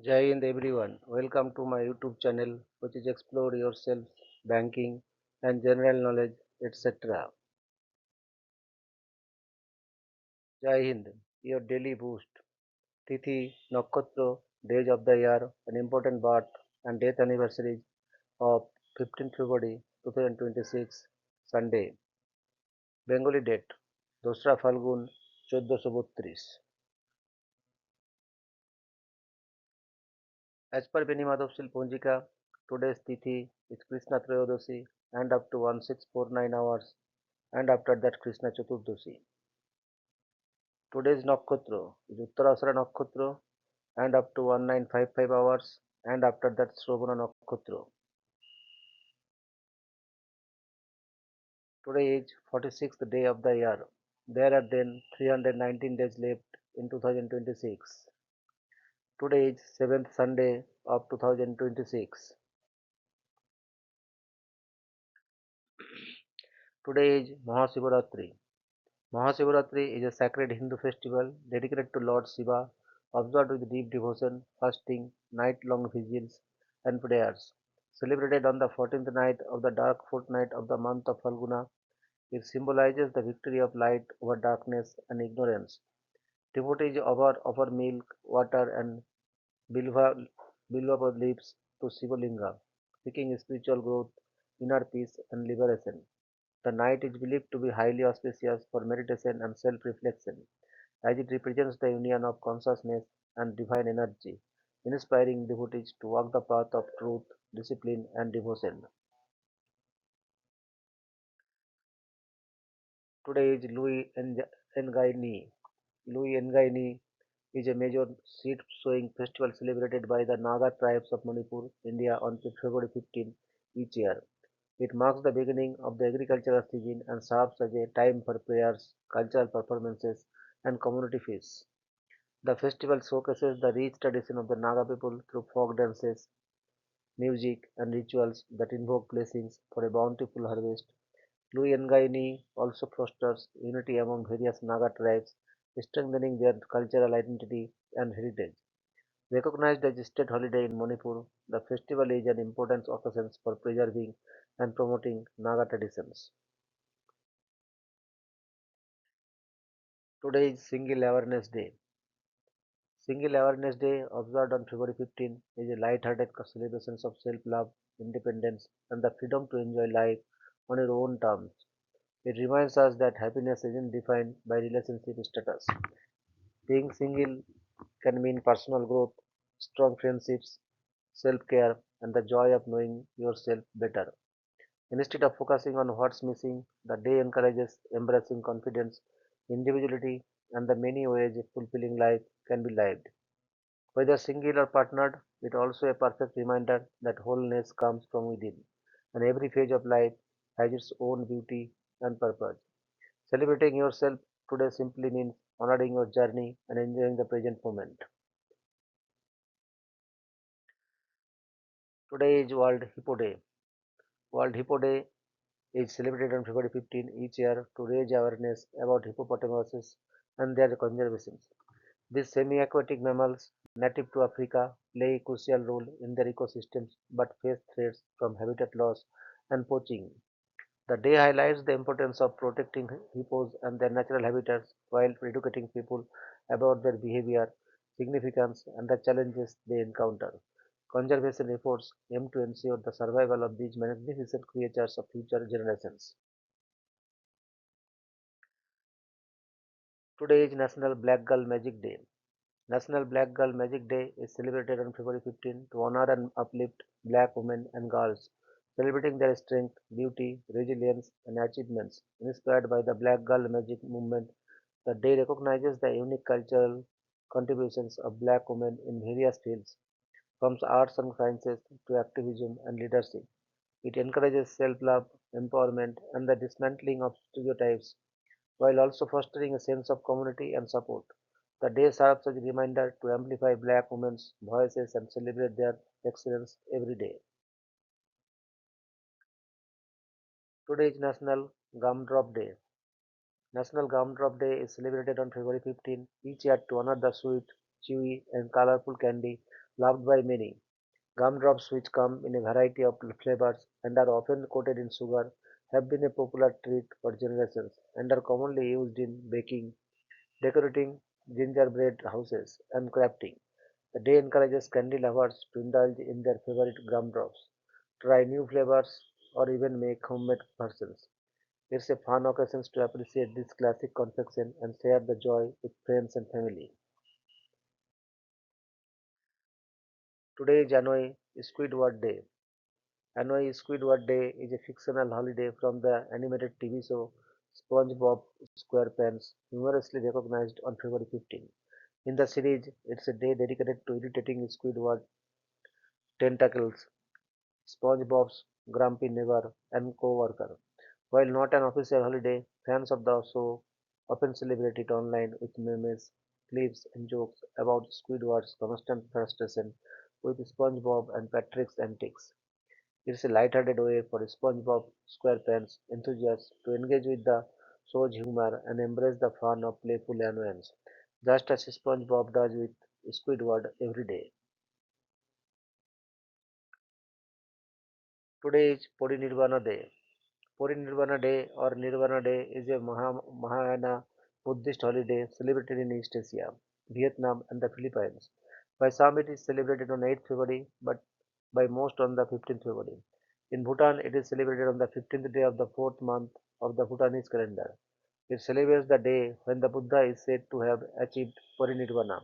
Jai Hind everyone. Welcome to my YouTube channel, which is Explore Yourself, Banking, and General Knowledge, etc. Jai Hind, your daily boost. Tithi, Nakshatra, days of the year, an important birth and death anniversaries of 15th February 2026, Sunday. Bengali date, 2রা Phalgun 1432. As per Benimadopsil Punjika, today's Tithi is Krishna Trayodashi and up to 1649 hours and after that Krishna Chaturdashi. Today's Nakshatra is Uttarashara Nakshatra and up to 1955 hours and after that Shravana Nakshatra. Today is 46th day of the year. There are then 319 days left in 2026. Today is 7th Sunday of 2026. Today is Mahasivaratri. Mahasivaratri is a sacred Hindu festival dedicated to Lord Shiva, observed with deep devotion, fasting, night-long vigils, and prayers. Celebrated on the 14th night of the dark fortnight of the month of Falguna, it symbolizes the victory of light over darkness and ignorance. Devotees offer milk, water, and bilva, bilva leaves to Shiva Linga, seeking spiritual growth, inner peace, and liberation. The night is believed to be highly auspicious for meditation and self-reflection, as it represents the union of consciousness and divine energy, inspiring devotees to walk the path of truth, discipline, and devotion. Today is Louis Ngaini. Louis Ngaini is a major seed sowing festival celebrated by the Naga tribes of Manipur, India on February 15 each year. It marks the beginning of the agricultural season and serves as a time for prayers, cultural performances, and community feasts. The festival showcases the rich tradition of the Naga people through folk dances, music, and rituals that invoke blessings for a bountiful harvest. Luyangaini also fosters unity among various Naga tribes, strengthening their cultural identity and heritage. Recognized as a state holiday in Manipur, the festival is an important occasion for preserving and promoting Naga traditions. Today is Single Awareness Day. Single Awareness Day, observed on February 15, is a light-hearted celebration of self-love, independence, and the freedom to enjoy life on your own terms. It reminds us that happiness isn't defined by relationship status. Being single can mean personal growth, strong friendships, self-care, and the joy of knowing yourself better. Instead of focusing on what's missing, the day encourages embracing confidence, individuality, and the many ways a fulfilling life can be lived. Whether single or partnered, it also a perfect reminder that wholeness comes from within, and every phase of life has its own beauty and purpose. Celebrating yourself today simply means honoring your journey and enjoying the present moment. Today is World Hippo Day. World Hippo Day is celebrated on February 15 each year to raise awareness about hippopotamuses and their conservation. These semi-aquatic mammals, native to Africa, play a crucial role in their ecosystems but face threats from habitat loss and poaching. The day highlights the importance of protecting hippos and their natural habitats while educating people about their behavior, significance, and the challenges they encounter. Conservation efforts aim to ensure the survival of these magnificent creatures of future generations. Today is National Black Girl Magic Day. National Black Girl Magic Day is celebrated on February 15 to honor and uplift black women and girls, celebrating their strength, beauty, resilience, and achievements. Inspired by the Black Girl Magic movement, the day recognizes the unique cultural contributions of black women in various fields, from arts and sciences to activism and leadership. It encourages self-love, empowerment, and the dismantling of stereotypes while also fostering a sense of community and support. The day serves as a reminder to amplify black women's voices and celebrate their excellence every day. Today is National Gumdrop Day. National Gumdrop Day is celebrated on February 15 each year to honor the sweet, chewy, and colorful candy loved by many. Gumdrops, which come in a variety of flavors and are often coated in sugar, have been a popular treat for generations and are commonly used in baking, decorating gingerbread houses, and crafting. The day encourages candy lovers to indulge in their favorite gumdrops, try new flavors, or even make homemade versions. It's a fun occasion to appreciate this classic confection and share the joy with friends and family. Today is Annoy Squidward Day. Annoy Squidward Day is a fictional holiday from the animated TV show SpongeBob SquarePants, humorously recognized on February 15. In the series, it's a day dedicated to irritating Squidward tentacles, SpongeBob's grumpy neighbor and co-worker. While not an official holiday, fans of the show often celebrate it online with memes, clips, and jokes about Squidward's constant frustration with SpongeBob and Patrick's antics. It's a light-hearted way for SpongeBob SquarePants enthusiasts to engage with the show's humor and embrace the fun of playful annoyance, just as SpongeBob does with Squidward every day. Today is Parinirvana Day. Parinirvana Day or Nirvana Day is a Mahayana Buddhist holiday celebrated in East Asia, Vietnam, and the Philippines. By some, it is celebrated on 8th February, but by most on the 15th February. In Bhutan, it is celebrated on the 15th day of the fourth month of the Bhutanese calendar. It celebrates the day when the Buddha is said to have achieved parinirvana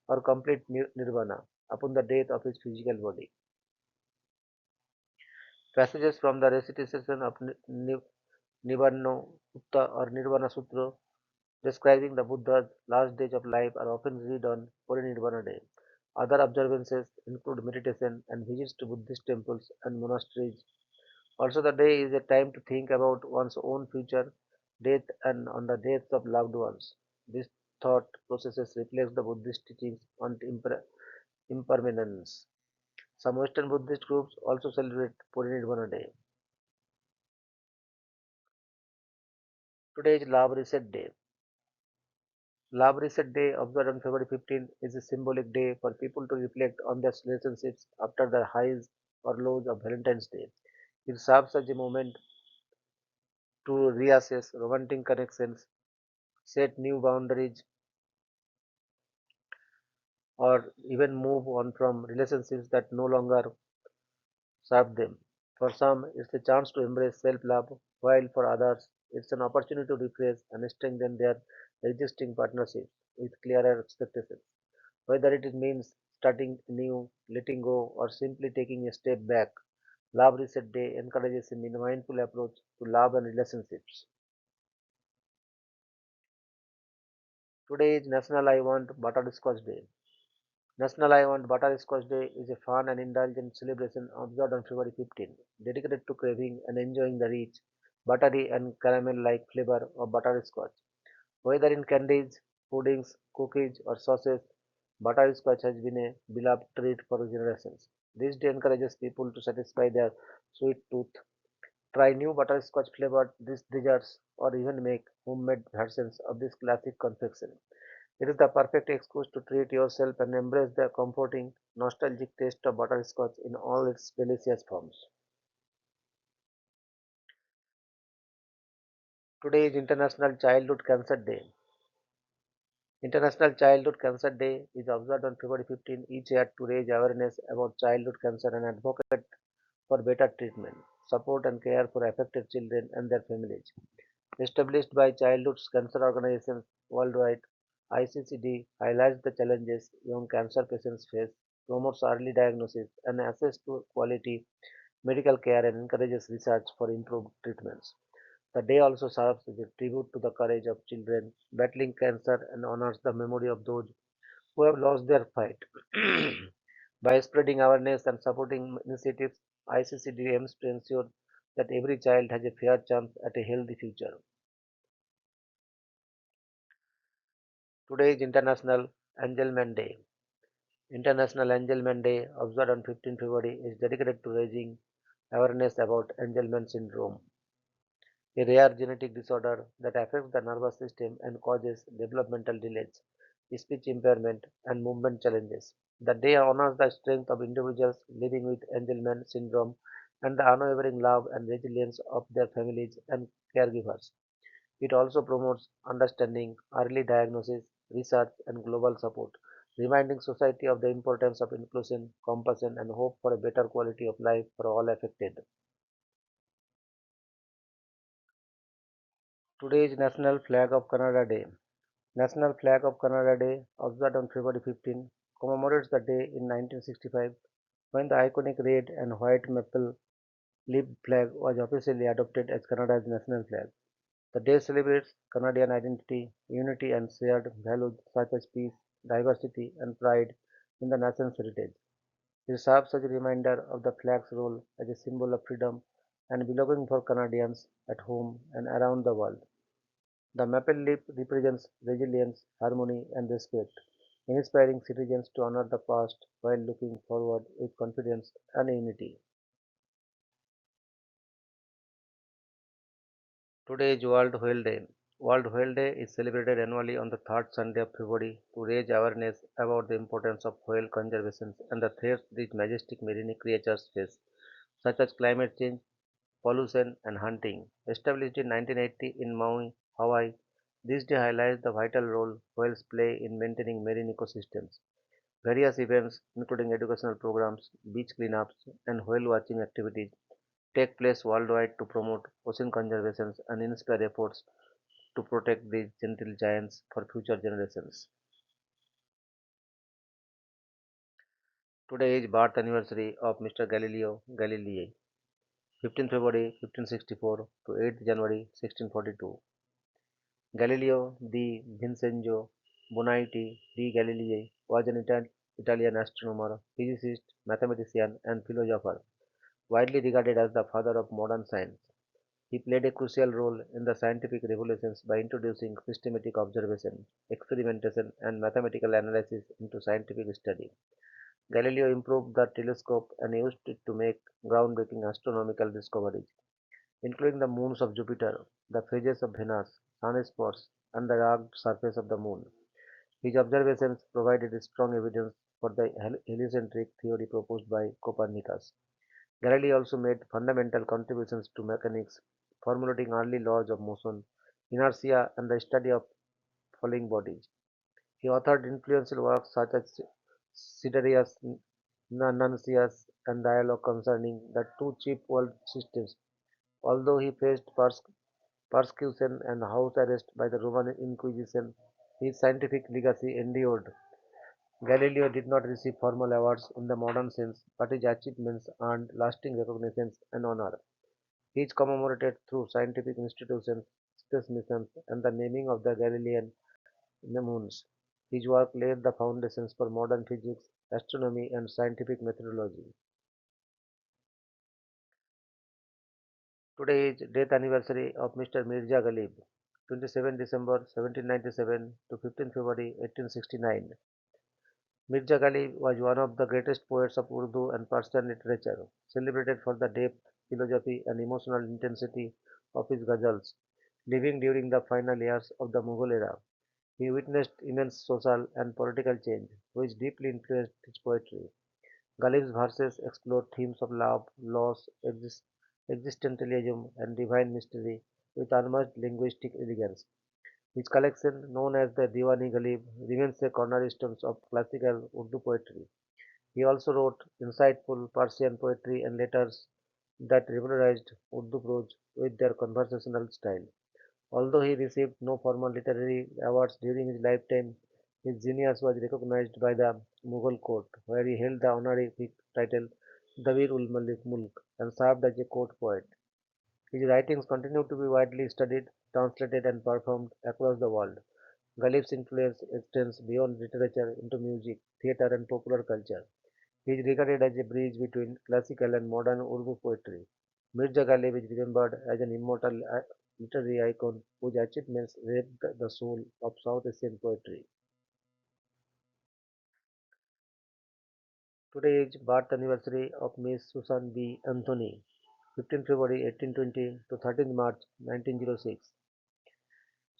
or complete nirvana upon the death of his physical body. Passages from the recitation of Nibbana Sutta or Nirvana Sutra describing the Buddha's last days of life are often read on Parinirvana Day. Other observances include meditation and visits to Buddhist temples and monasteries. Also, the day is a time to think about one's own future, death, and on the deaths of loved ones. This thought processes reflects the Buddhist teachings on impermanence. Some Western Buddhist groups also celebrate Parinirvana Day. Today is Love Reset Day. Love Reset Day, observed on February 15, is a symbolic day for people to reflect on their relationships after the highs or lows of Valentine's Day. It serves as a moment to reassess romantic connections, set new boundaries, or even move on from relationships that no longer serve them. For some, it's a chance to embrace self love, while for others, it's an opportunity to refresh and strengthen their existing partnerships with clearer expectations. Whether it means starting new, letting go, or simply taking a step back, Love Reset Day encourages a mindful approach to love and relationships. Today is National I Want Butterscotch Day. National I Want Butterscotch Day is a fun and indulgent celebration observed on February 15, dedicated to craving and enjoying the rich, buttery, and caramel-like flavor of butterscotch. Whether in candies, puddings, cookies, or sauces, butterscotch has been a beloved treat for generations. This day encourages people to satisfy their sweet tooth, try new butterscotch flavored desserts, or even make homemade versions of this classic confection. It is the perfect excuse to treat yourself and embrace the comforting, nostalgic taste of butterscotch in all its delicious forms. Today is International Childhood Cancer Day. International Childhood Cancer Day is observed on February 15 each year to raise awareness about childhood cancer and advocate for better treatment, support, and care for affected children and their families. Established by childhood cancer organizations worldwide, ICCD highlights the challenges young cancer patients face, promotes early diagnosis and access to quality medical care, and encourages research for improved treatments. The day also serves as a tribute to the courage of children battling cancer and honors the memory of those who have lost their fight. By spreading awareness and supporting initiatives, ICCD aims to ensure that every child has a fair chance at a healthy future. Today is International Angelman Day. International Angelman Day, observed on 15 February, is dedicated to raising awareness about Angelman syndrome, a rare genetic disorder that affects the nervous system and causes developmental delays. speech impairment, and movement challenges. The day honors the strength of individuals living with Angelman syndrome and the unwavering love and resilience of their families and caregivers. It also promotes understanding, early diagnosis, research, and global support, reminding society of the importance of inclusion, compassion, and hope for a better quality of life for all affected. Today is National Flag of Canada Day. National Flag of Canada Day, observed on February 15, commemorates the day in 1965 when the iconic red and white maple leaf flag was officially adopted as Canada's national flag. The day celebrates Canadian identity, unity, and shared values such as peace, diversity, and pride in the nation's heritage. It serves as a reminder of the flag's role as a symbol of freedom and belonging for Canadians at home and around the world. The maple leaf represents resilience, harmony, and respect, inspiring citizens to honor the past while looking forward with confidence and unity. Today is World Whale Day. World Whale Day is celebrated annually on the third Sunday of February to raise awareness about the importance of whale conservation and the threats these majestic marine creatures face, such as climate change, pollution, and hunting. Established in 1980 in Maui, Hawaii, this day highlights the vital role whales play in maintaining marine ecosystems. Various events, including educational programs, beach cleanups, and whale watching activities, take place worldwide to promote ocean conservation and inspire efforts to protect these gentle giants for future generations. Today is birth anniversary of Mr. Galileo Galilei, 15th February 1564 to 8th January 1642. Galileo di Vincenzo Bonaiti di Galilei was an Italian astronomer, physicist, mathematician, and philosopher, widely regarded as the father of modern science. He played a crucial role in the scientific revolutions by introducing systematic observation, experimentation, and mathematical analysis into scientific study. Galileo improved the telescope and used it to make groundbreaking astronomical discoveries, including the moons of Jupiter, the phases of Venus, sunspots, and the rugged surface of the moon. His observations provided strong evidence for the heliocentric theory proposed by Copernicus. Galilei also made fundamental contributions to mechanics, formulating early laws of motion, inertia, and the study of falling bodies. He authored influential works such as Sidereus Nuncius and Dialogue concerning the two chief world systems. Although he faced persecution and house arrest by the Roman Inquisition, his scientific legacy endured. Galileo did not receive formal awards in the modern sense, but his achievements earned lasting recognition and honor. He is commemorated through scientific institutions, space missions, and the naming of the Galilean moons. His work laid the foundations for modern physics, astronomy, and scientific methodology. Today is death anniversary of Mr. Mirza Ghalib, 27 December 1797 to 15 February 1869. Mirza Ghalib was one of the greatest poets of Urdu and Persian literature, celebrated for the depth, philosophy, and emotional intensity of his ghazals. Living during the final years of the Mughal era, he witnessed immense social and political change, which deeply influenced his poetry. Ghalib's verses explore themes of love, loss, existentialism, and divine mystery with unmatched linguistic elegance. His collection, known as the Diwani Ghalib, remains a cornerstone of classical Urdu poetry. He also wrote insightful Persian poetry and letters that revolutionized Urdu prose with their conversational style. Although he received no formal literary awards during his lifetime, his genius was recognized by the Mughal court, where he held the honorific title Davir ul Mulk and served as a court poet. His writings continue to be widely studied, translated, and performed across the world. Ghalib's influence extends beyond literature into music, theatre, and popular culture. He is regarded as a bridge between classical and modern Urdu poetry. Mirza Ghalib is remembered as an immortal literary icon whose achievements shaped the soul of South Asian poetry. Today is birth anniversary of Miss Susan B. Anthony, 15 February 1820 to 13 March 1906.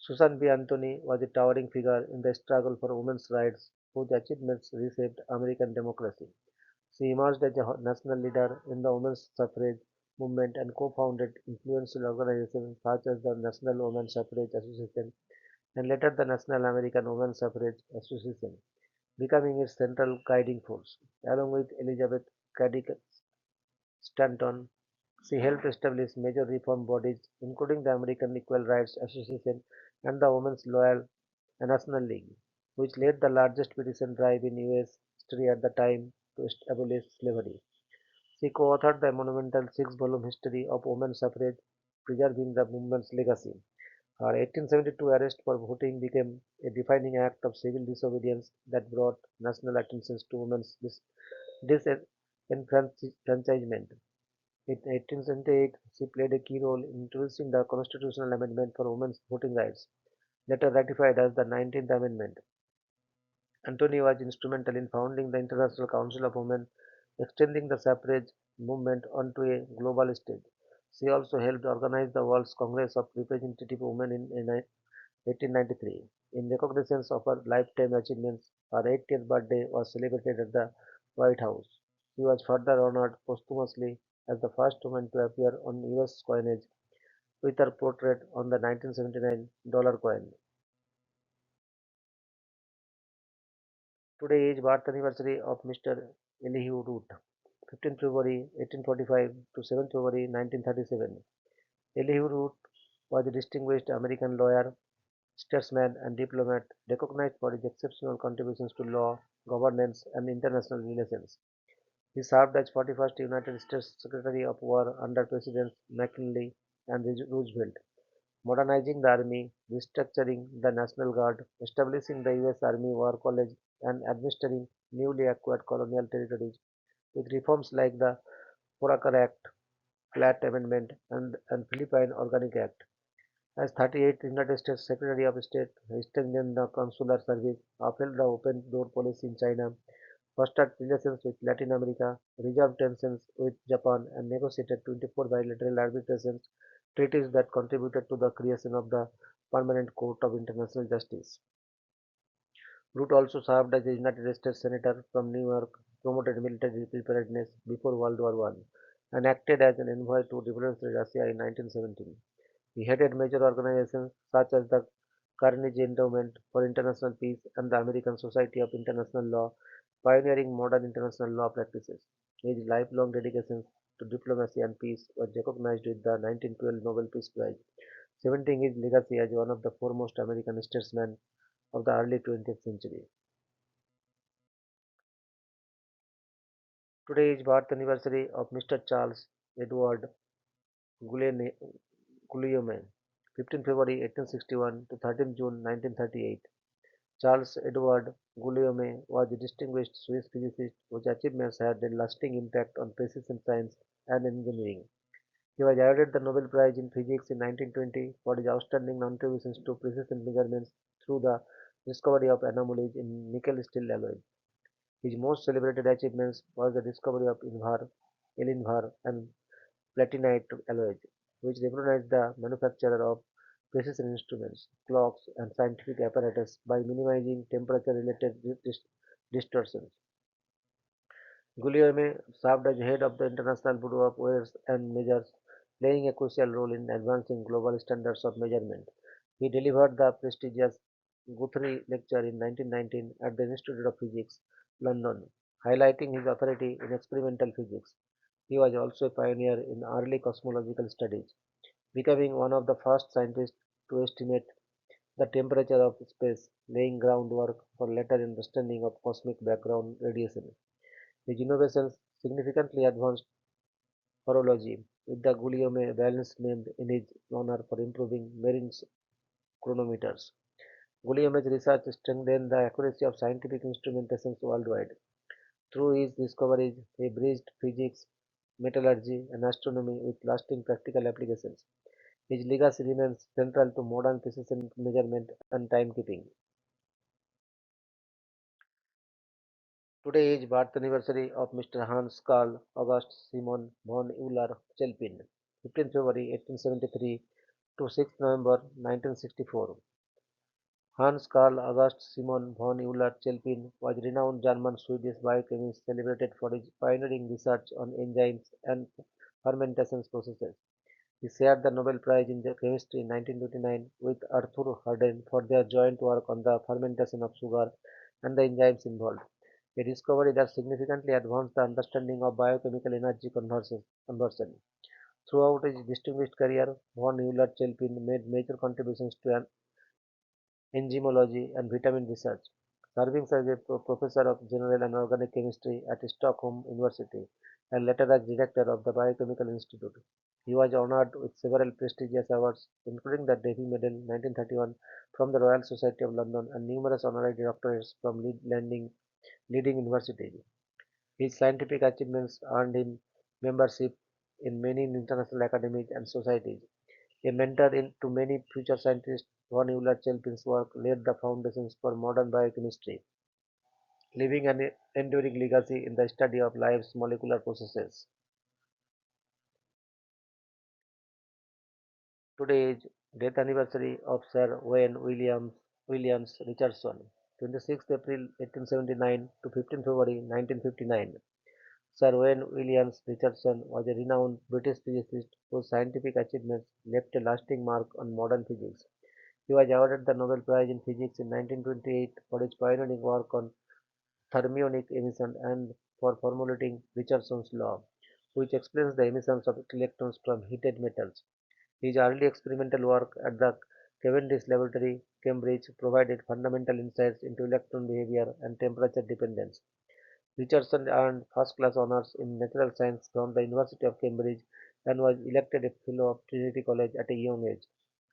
Susan B. Anthony was a towering figure in the struggle for women's rights, whose achievements reshaped American democracy. She emerged as a national leader in the women's suffrage movement and co-founded influential organizations such as the National Women's Suffrage Association and later the National American Women's Suffrage Association, becoming its central guiding force. Along with Elizabeth Cady Stanton, she helped establish major reform bodies, including the American Equal Rights Association and the Women's Loyal National League, which led the largest petition drive in U.S. history at the time to abolish slavery. She co-authored the monumental six-volume history of women's suffrage, preserving the movement's legacy. Her 1872 arrest for voting became a defining act of civil disobedience that brought national attention to women's disenfranchisement. In 1878, she played a key role in introducing the constitutional amendment for women's voting rights, later ratified as the 19th Amendment. Anthony was instrumental in founding the International Council of Women, extending the suffrage movement onto a global stage. She also helped organize the World's Congress of Representative Women in 1893. In recognition of her lifetime achievements, her 80th birthday was celebrated at the White House. She was further honored posthumously as the first woman to appear on US coinage with her portrait on the 1979 dollar coin. Today is birth anniversary of Mr. Elihu Root, 15 February 1845 to 7 February 1937. Elihu Root was a distinguished American lawyer, statesman, and diplomat recognized for his exceptional contributions to law, governance, and international relations. He served as 41st United States Secretary of War under Presidents McKinley and Roosevelt, modernizing the Army, restructuring the National Guard, establishing the U.S. Army War College, and administering newly acquired colonial territories with reforms like the Foraker Act, Platt Amendment, and Philippine Organic Act. As 38th United States Secretary of State, he strengthened the consular service, upheld the open door policy in China, fostered relations with Latin America, resolved tensions with Japan, and negotiated 24 bilateral arbitration treaties that contributed to the creation of the Permanent Court of International Justice. Root also served as a United States Senator from New York, promoted military preparedness before World War I, and acted as an envoy to revolutionary Russia in 1917. He headed major organizations such as the Carnegie Endowment for International Peace and the American Society of International Law, pioneering modern international law practices. His lifelong dedication to diplomacy and peace was recognized with the 1912 Nobel Peace Prize, cementing his legacy as one of the foremost American statesmen of the early 20th century. Today is birth anniversary of Mr. Charles Edward Guillaume, 15 February 1861 to 13 June 1938. Charles Edward Guillaume was a distinguished Swiss physicist whose achievements had a lasting impact on precision science and engineering. He was awarded the Nobel Prize in Physics in 1920 for his outstanding contributions to precision measurements through the discovery of anomalies in nickel-steel alloys. His most celebrated achievements was the discovery of Elinvar, and platinite alloys, which revolutionized the manufacture of precision instruments, clocks, and scientific apparatus by minimizing temperature-related distortions. Guillaume served as head of the International Bureau of Weights and Measures, playing a crucial role in advancing global standards of measurement. He delivered the prestigious Guthrie Lecture in 1919 at the Institute of Physics, London, highlighting his authority in experimental physics. He was also a pioneer in early cosmological studies, becoming one of the first scientists to estimate the temperature of space, laying groundwork for later understanding of cosmic background radiation. His innovations significantly advanced horology, with the Guillaume balance named in his honor for improving marine chronometers. Guillaume's research strengthened the accuracy of scientific instrumentations worldwide. Through his discoveries, he bridged physics, metallurgy, and astronomy with lasting practical applications. His legacy remains central to modern precision measurement and timekeeping. Today is birth anniversary of Mr. Hans Carl August Simon von Euler-Chelpin, 15 February 1873 to 6 November 1964. Hans Carl August Simon von Euler-Chelpin was a renowned German-Swedish biochemist celebrated for his pioneering research on enzymes and fermentation processes. He shared the Nobel Prize in Chemistry in 1929 with Arthur Harden for their joint work on the fermentation of sugar and the enzymes involved, a discovery that significantly advanced the understanding of biochemical energy conversion. Throughout his distinguished career, von Euler-Chelpin made major contributions to enzymology and vitamin research, serving as a professor of general and organic chemistry at Stockholm University and later as director of the Biochemical Institute. He was honored with several prestigious awards, including the Davy Medal 1931 from the Royal Society of London and numerous honorary doctorates from leading universities. His scientific achievements earned him membership in many international academies and societies. A mentor to many future scientists, von Euler-Chelpin's work laid the foundations for modern biochemistry, leaving an enduring legacy in the study of life's molecular processes. Today is death anniversary of Sir Williams Richardson, 26th April 1879 to 15th February 1959. Sir Wayne Williams Richardson was a renowned British physicist whose scientific achievements left a lasting mark on modern physics. He was awarded the Nobel Prize in Physics in 1928 for his pioneering work on thermionic emission and for formulating Richardson's law, which explains the emissions of electrons from heated metals. His early experimental work at the Cavendish Laboratory, Cambridge, provided fundamental insights into electron behavior and temperature dependence. Richardson earned first-class honours in natural science from the University of Cambridge and was elected a Fellow of Trinity College at a young age,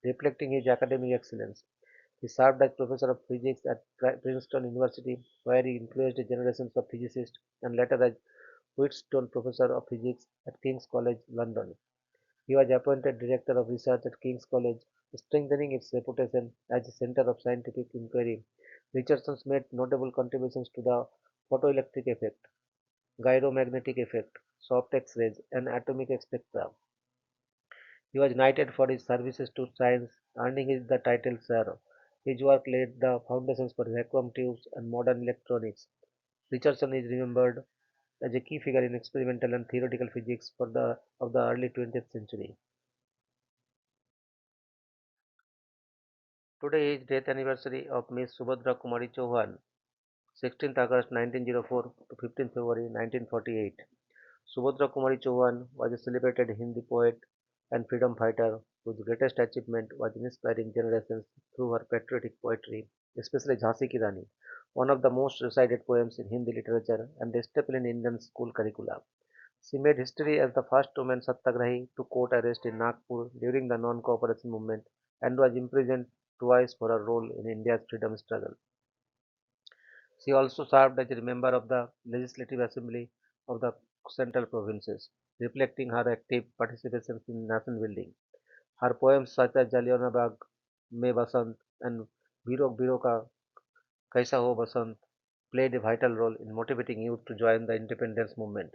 reflecting his academic excellence. He served as professor of physics at Princeton University, where he influenced generations of physicists, and later as Wheatstone Professor of Physics at King's College, London. He was appointed Director of Research at King's College, strengthening its reputation as a center of scientific inquiry. Richardson made notable contributions to the photoelectric effect, gyromagnetic effect, soft X-rays, and atomic spectra. He was knighted for his services to science, earning the title Sir. His work laid the foundations for vacuum tubes and modern electronics. Richardson is remembered as a key figure in experimental and theoretical physics of the early 20th century. Today is death anniversary of Miss Subhadra Kumari Chauhan, 16th August 1904 to 15th February 1948. Subhadra Kumari Chauhan was a celebrated Hindi poet and freedom fighter whose greatest achievement was inspiring generations through her patriotic poetry, especially Jhansi Ki Rani, one of the most recited poems in Hindi literature and a staple in Indian school curricula. She made history as the first woman satyagrahi to court arrest in Nagpur during the non-cooperation movement and was imprisoned twice for her role in India's freedom struggle. She also served as a member of the Legislative Assembly of the Central Provinces, reflecting her active participation in nation building. Her poems such as Jallianwala Bagh Mein Basant and Biro Biro Ka Kaisa Ho Basant played a vital role in motivating youth to join the independence movement.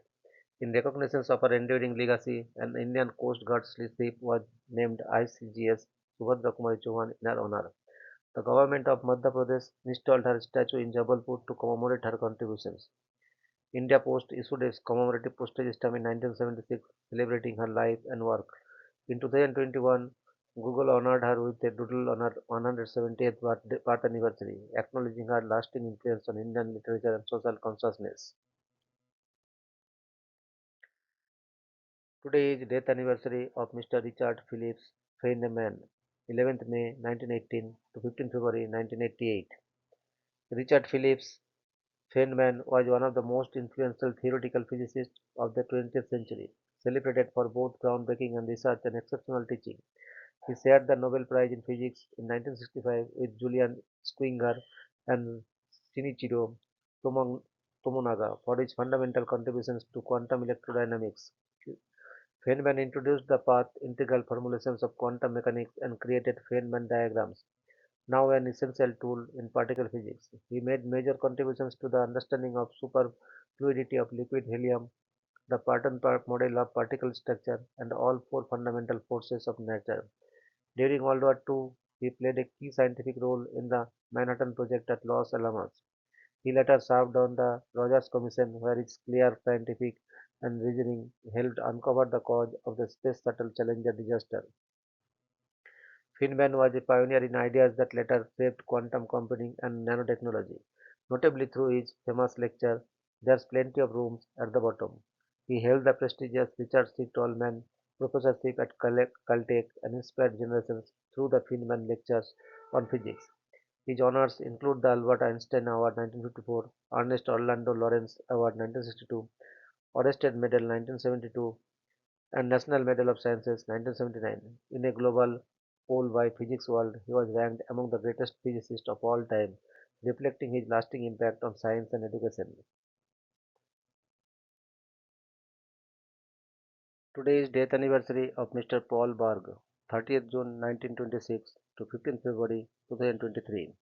In recognition of her enduring legacy, an Indian Coast Guard ship was named ICGS Subhadra Kumari Chauhan in her honor. The government of Madhya Pradesh installed her statue in Jabalpur to commemorate her contributions. India Post issued a commemorative postage stamp in 1976 celebrating her life and work. In 2021, Google honored her with a doodle on her 170th birth anniversary, acknowledging her lasting influence on Indian literature and social consciousness. Today is death anniversary of Mr. Richard Phillips Feynman, 11th May 1918 to 15th February 1988. Richard Phillips Feynman was one of the most influential theoretical physicists of the 20th century, celebrated for both groundbreaking and research and exceptional teaching. He shared the Nobel Prize in Physics in 1965 with Julian Springer and Shinichiro Tomon- Tomonaga for his fundamental contributions to quantum electrodynamics. Feynman introduced the path integral formulations of quantum mechanics and created Feynman diagrams, now an essential tool in particle physics. He made major contributions to the understanding of superfluidity of liquid helium, the pattern model of particle structure, and all four fundamental forces of nature. During World War II, He played a key scientific role in the Manhattan Project at Los Alamos. He later served on the Rogers Commission, where his clear scientific and reasoning helped uncover the cause of the Space Shuttle Challenger disaster. Feynman was a pioneer in ideas that later shaped quantum computing and nanotechnology, notably through his famous lecture, There's Plenty of Room at the Bottom. He held the prestigious Richard C. Tolman Professorship at Caltech and inspired generations through the Feynman lectures on physics. His honors include the Albert Einstein Award 1954, Ernest Orlando Lawrence Award 1962, Orested Medal 1972, and National Medal of Sciences 1979. In a global poll by Physics World, he was ranked among the greatest physicists of all time, reflecting his lasting impact on science and education. Today is death anniversary of Mr. Paul Berg, 30th June 1926 to 15th February 2023.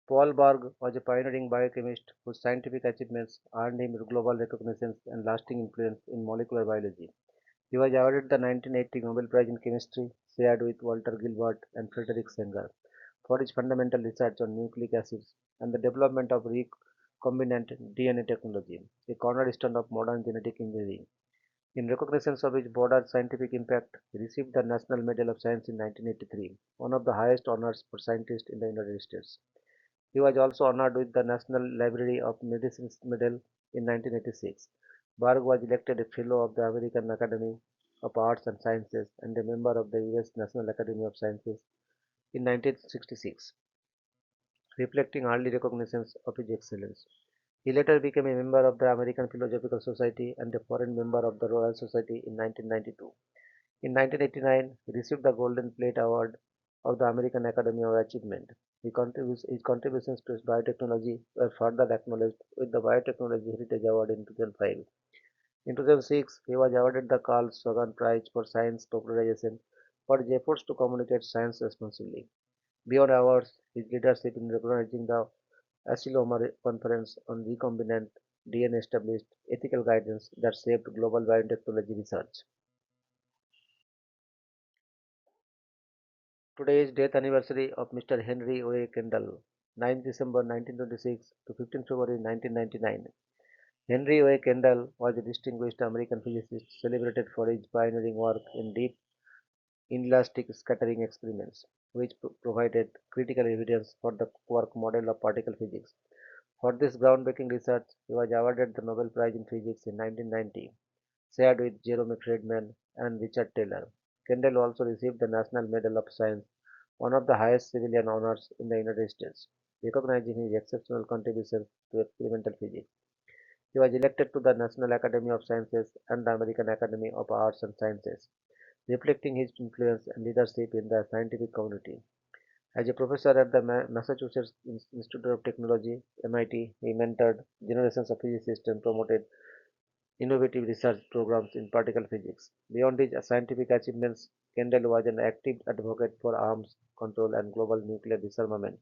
Paul Berg was a pioneering biochemist whose scientific achievements earned him global recognition and lasting influence in molecular biology. He was awarded the 1980 Nobel Prize in Chemistry, shared with Walter Gilbert and Frederick Sanger, for his fundamental research on nucleic acids and the development of recombinant DNA technology, a cornerstone of modern genetic engineering. In recognition of his broader scientific impact, he received the National Medal of Science in 1983, one of the highest honors for scientists in the United States. He was also honored with the National Library of Medicine's Medal in 1986. Berg was elected a Fellow of the American Academy of Arts and Sciences and a member of the U.S. National Academy of Sciences in 1966, reflecting early recognitions of his excellence. He later became a member of the American Philosophical Society and a foreign member of the Royal Society in 1992. In 1989, he received the Golden Plate Award of the American Academy of Achievement. His contributions to biotechnology were further acknowledged with the Biotechnology Heritage Award in 2005. In 2006, he was awarded the Carl Sagan Prize for Science Popularization for his efforts to communicate science responsibly. Beyond awards, his leadership in recognizing the Asilomar Conference on Recombinant DNA established ethical guidance that shaped global biotechnology research. Today is death anniversary of Mr. Henry O. Kendall, 9th December 1926 to 15th February 1999. Henry O. Kendall was a distinguished American physicist celebrated for his pioneering work in deep inelastic scattering experiments, which provided critical evidence for the quark model of particle physics. For this groundbreaking research, he was awarded the Nobel Prize in Physics in 1990, shared with Jerome Friedman and Richard Taylor. Kendall also received the National Medal of Science, one of the highest civilian honors in the United States, recognizing his exceptional contributions to experimental physics. He was elected to the National Academy of Sciences and the American Academy of Arts and Sciences, reflecting his influence and leadership in the scientific community. As a professor at the Massachusetts Institute of Technology, MIT, he mentored generations of physicists and promoted innovative research programs in particle physics. Beyond his scientific achievements, Kendall was an active advocate for arms control and global nuclear disarmament,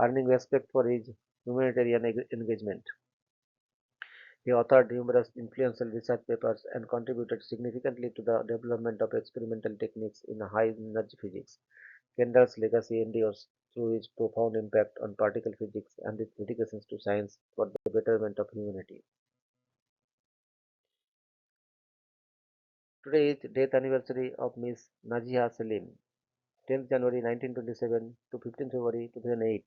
earning respect for his humanitarian engagement. He authored numerous influential research papers and contributed significantly to the development of experimental techniques in high energy physics. Kendall's legacy endures through his profound impact on particle physics and his dedications to science for the betterment of humanity. Today is death anniversary of Miss Najia Salim, 10th January 1927 to 15th February 2008.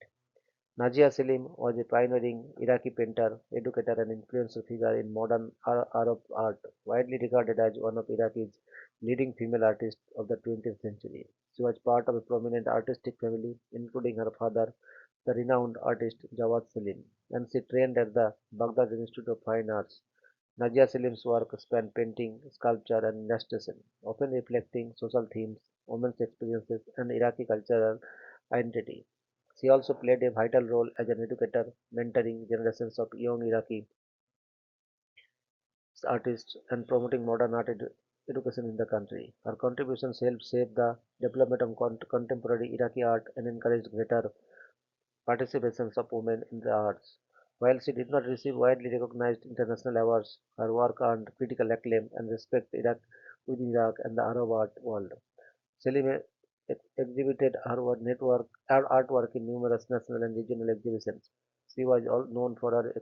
Najia Salim was a pioneering Iraqi painter, educator, and influential figure in modern Arab art, widely regarded as one of Iraq's leading female artists of the 20th century. She was part of a prominent artistic family, including her father, the renowned artist Jawad Salim, and she trained at the Baghdad Institute of Fine Arts. Najia Salim's work spanned painting, sculpture, and illustration, often reflecting social themes, women's experiences, and Iraqi cultural identity. She also played a vital role as an educator, mentoring generations of young Iraqi artists and promoting modern art education in the country. Her contributions helped shape the development of contemporary Iraqi art and encouraged greater participation of women in the arts. While she did not receive widely recognized international awards, her work earned critical acclaim and respect within Iraq and the Arab art world. Salim exhibited her artwork in numerous national and regional exhibitions. She was known for her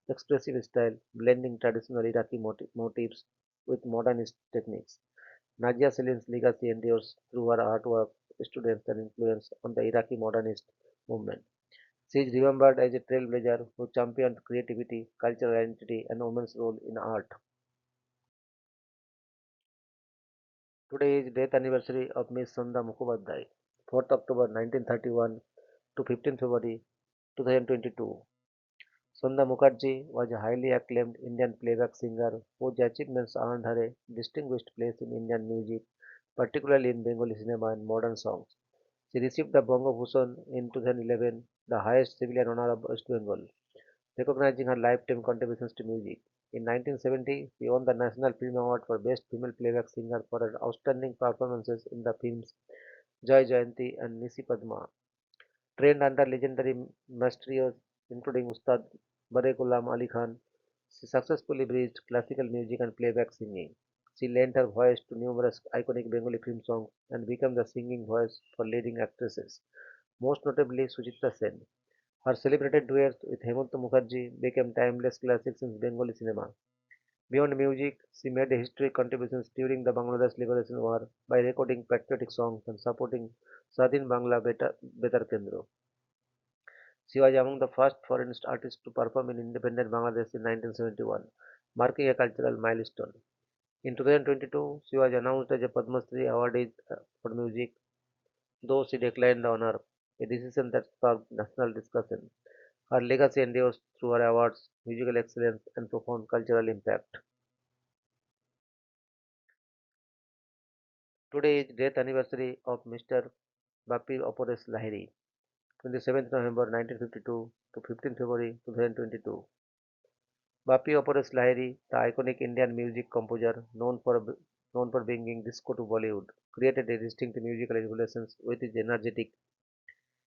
expressive style, blending traditional Iraqi motifs with modernist techniques. Nadia Salim's legacy endures through her artwork, students, and influence on the Iraqi modernist movement. She is remembered as a trailblazer who championed creativity, cultural identity, and women's role in art. Today is death anniversary of Miss Sanda Mukhopadhyay, 4th October 1931 to 15th February 2022. Sanda Mukherjee was a highly acclaimed Indian playback singer whose achievements earned her a distinguished place in Indian music, particularly in Bengali cinema and modern songs. She received the Bongo Bhushan in 2011, the highest civilian honor of West Bengal, recognizing her lifetime contributions to music. In 1970, she won the National Film Award for Best Female Playback Singer for her outstanding performances in the films Jai Jayanti and Nisi Padma. Trained under legendary maestros including Ustad Bare Ghulam Ali Khan, she successfully bridged classical music and playback singing. She lent her voice to numerous iconic Bengali film songs and became the singing voice for leading actresses, most notably Suchitra Sen. Her celebrated duets with Hemant Mukherjee became timeless classics in Bengali cinema. Beyond music, she made historic contributions during the Bangladesh Liberation War by recording patriotic songs and supporting Sadin Bangla Betar Kendra. She was among the first foreign artists to perform in independent Bangladesh in 1971, marking a cultural milestone. In 2022, she was announced as a Padma Shri awardee for music, though she declined the honor, a decision that sparked national discussion. Her legacy endures through her awards, musical excellence, and profound cultural impact. Today is death anniversary of Mr. Bapi Opores Lahiri, 27th November 1952 to 15th February 2022. Bapi Opores Lahiri, the iconic Indian music composer known for bringing disco to Bollywood, created a distinct musical evolutions with his energetic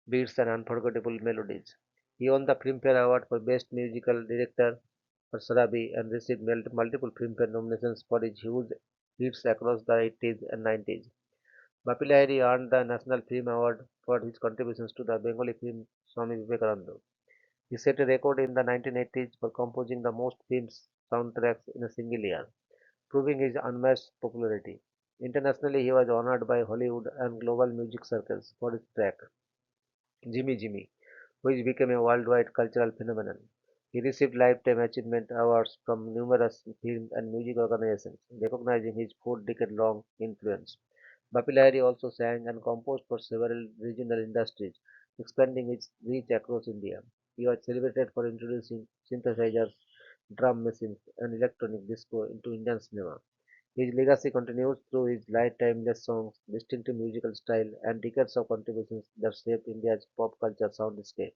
beats and unforgettable melodies. He won the Filmfare Award for Best Musical Director for Sarabi and received multiple Filmfare nominations for his huge hits across the 80s and 90s. Bapi Lahiri earned the National Film Award for his contributions to the Bengali film Swami Vivekananda. He set a record in the 1980s for composing the most films soundtracks in a single year, proving his unmatched popularity. Internationally, he was honored by Hollywood and global music circles for his track Jimmy Jimmy, which became a worldwide cultural phenomenon. He received lifetime achievement awards from numerous film and music organizations, recognizing his four-decade-long influence. Bapilahari also sang and composed for several regional industries, expanding his reach across India. He was celebrated for introducing synthesizers, drum machines, and electronic disco into Indian cinema. His legacy continues through his timeless songs, distinctive musical style, and decades of contributions that shaped India's pop culture soundscape.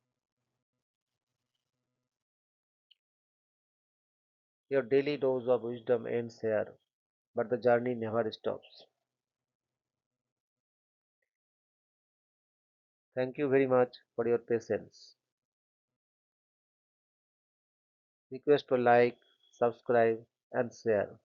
Your daily dose of wisdom ends here, but the journey never stops. Thank you very much for your patience. Request to like, subscribe, and share.